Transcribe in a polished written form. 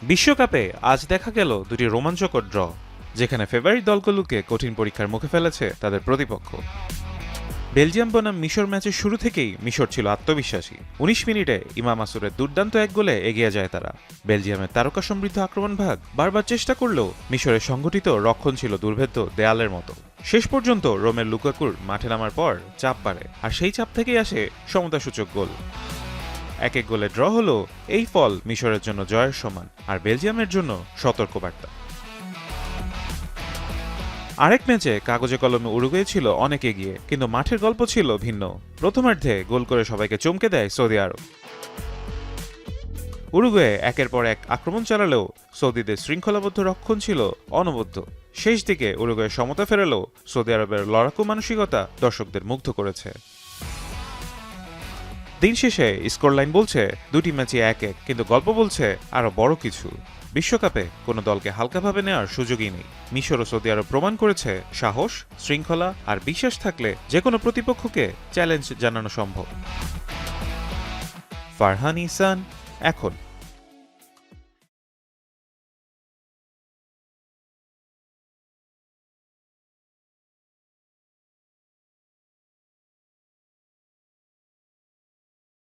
বিশ্বকাপে আজ দেখা গেল দুটি রোমাঞ্চকর ড্র, যেখানে ফেভারিট দলগুলোকে কঠিন পরীক্ষার মুখে ফেলেছে তাদের প্রতিপক্ষ। বেলজিয়াম বনাম মিশর ম্যাচের শুরু থেকেই মিশর ছিল আত্মবিশ্বাসী। ১৯ মিনিটে ইমাম আসুরের দুর্দান্ত এক গোলে এগিয়ে যায় তারা। বেলজিয়ামের তারকা সমৃদ্ধ আক্রমণ ভাগ বারবার চেষ্টা করলেও মিশরের সংগঠিত রক্ষণ ছিল দুর্ভেদ্য দেয়ালের মতো। শেষ পর্যন্ত রোমের লুকাকুর মাঠে নামার পর চাপ বাড়ে, আর সেই চাপ থেকেই আসে সমতাসূচক গোল। এক এক গোলে ড্র হলো এই ফল মিশরের জন্য জয়ের সমান, আর বেলজিয়ামের জন্য সতর্কবার্তা। আরেক ম্যাচে কাগজে কলমে উরুগুয়ে ছিল অনেক এগিয়ে, কিন্তু মাঠের গল্প ছিল ভিন্ন। প্রথমার্ধে গোল করে সবাইকে চমকে দেয় সৌদি আরব। উরুগুয়ে একের পর এক আক্রমণ চালালেও সৌদিদের শৃঙ্খলাবদ্ধ রক্ষণ ছিল অনবদ্য। শেষ দিকে উরুগুয়ে সমতা ফেরালেও সৌদি আরবের লড়াকু মানসিকতা দর্শকদের মুগ্ধ করেছে। দিন শেষে স্কোর লাইন বলছে দুটি ম্যাচই ১-১, কিন্তু গল্প বলছে আরো বড় কিছু। বিশ্বকাপে কোনো দলকে হালকাভাবে নেওয়ার সুযোগই নেই। মিশর ও সৌদি আরব প্রমাণ করেছে সাহস, শৃঙ্খলা আর বিশ্বাস থাকলে যে কোনো প্রতিপক্ষকে চ্যালেঞ্জ জানানো সম্ভব। ফারহান ইহসান, এখন।